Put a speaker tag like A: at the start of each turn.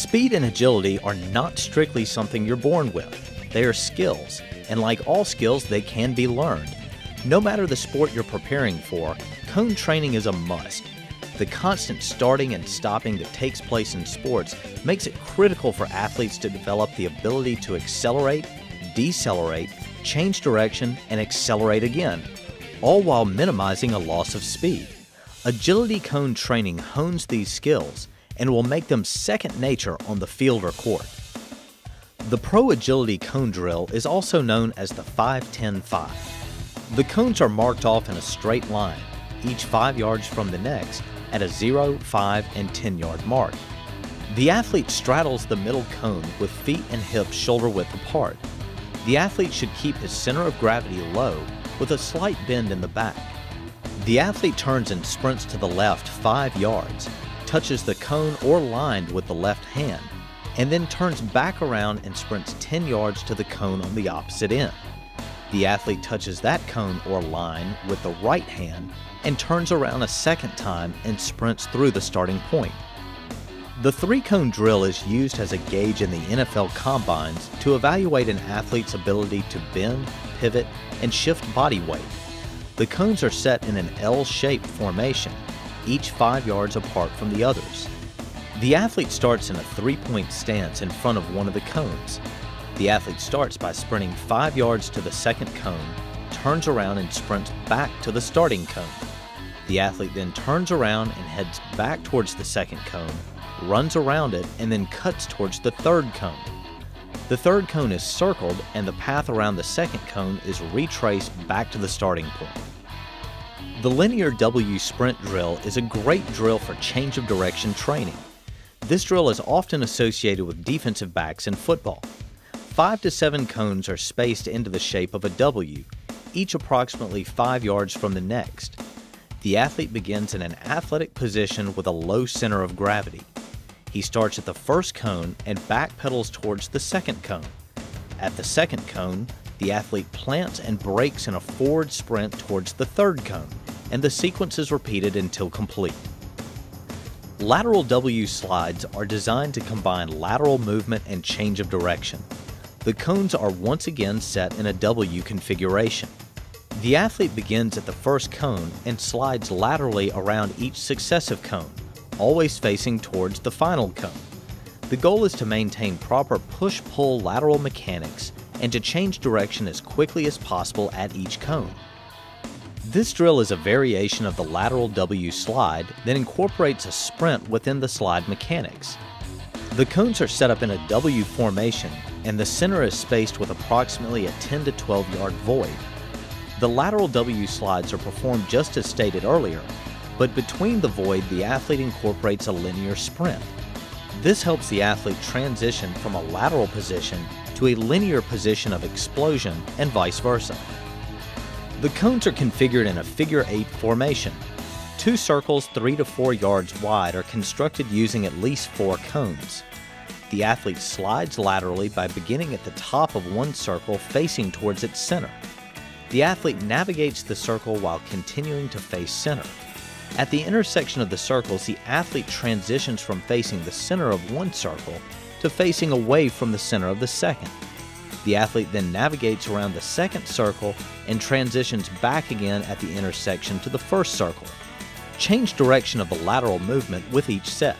A: Speed and agility are not strictly something you're born with. They are skills, and like all skills, they can be learned. No matter the sport you're preparing for, cone training is a must. The constant starting and stopping that takes place in sports makes it critical for athletes to develop the ability to accelerate, decelerate, change direction, and accelerate again, all while minimizing a loss of speed. Agility cone training hones these skills and will make them second nature on the field or court. The Pro Agility Cone Drill is also known as the 5-10-5. The cones are marked off in a straight line, each 5 yards from the next, at a 0, 5, and 10-yard mark. The athlete straddles the middle cone with feet and hips shoulder width apart. The athlete should keep his center of gravity low with a slight bend in the back. The athlete turns and sprints to the left 5 yards, touches the cone or line with the left hand, and then turns back around and sprints 10 yards to the cone on the opposite end. The athlete touches that cone or line with the right hand and turns around a second time and sprints through the starting point. The 3-cone drill is used as a gauge in the NFL combines to evaluate an athlete's ability to bend, pivot, and shift body weight. The cones are set in an L-shaped formation, each 5 yards apart from the others. The athlete starts in a 3-point stance in front of one of the cones. The athlete starts by sprinting 5 yards to the second cone, turns around and sprints back to the starting cone. The athlete then turns around and heads back towards the second cone, runs around it, and then cuts towards the third cone. The third cone is circled and the path around the second cone is retraced back to the starting point. The Linear W Sprint Drill is a great drill for change of direction training. This drill is often associated with defensive backs in football. 5 to 7 cones are spaced into the shape of a W, each approximately 5 yards from the next. The athlete begins in an athletic position with a low center of gravity. He starts at the first cone and backpedals towards the second cone. At the second cone, the athlete plants and brakes in a forward sprint towards the third cone, and the sequence is repeated until complete. Lateral W slides are designed to combine lateral movement and change of direction. The cones are once again set in a W configuration. The athlete begins at the first cone and slides laterally around each successive cone, always facing towards the final cone. The goal is to maintain proper push-pull lateral mechanics and to change direction as quickly as possible at each cone. This drill is a variation of the lateral W slide that incorporates a sprint within the slide mechanics. The cones are set up in a W formation and the center is spaced with approximately a 10 to 12 yard void. The lateral W slides are performed just as stated earlier, but between the void the athlete incorporates a linear sprint. This helps the athlete transition from a lateral position to a linear position of explosion and vice versa. The cones are configured in a figure 8 formation. 2 circles 3 to 4 yards wide are constructed using at least 4 cones. The athlete slides laterally by beginning at the top of one circle facing towards its center. The athlete navigates the circle while continuing to face center. At the intersection of the circles, the athlete transitions from facing the center of one circle to facing away from the center of the second. The athlete then navigates around the second circle and transitions back again at the intersection to the first circle. Change direction of the lateral movement with each set.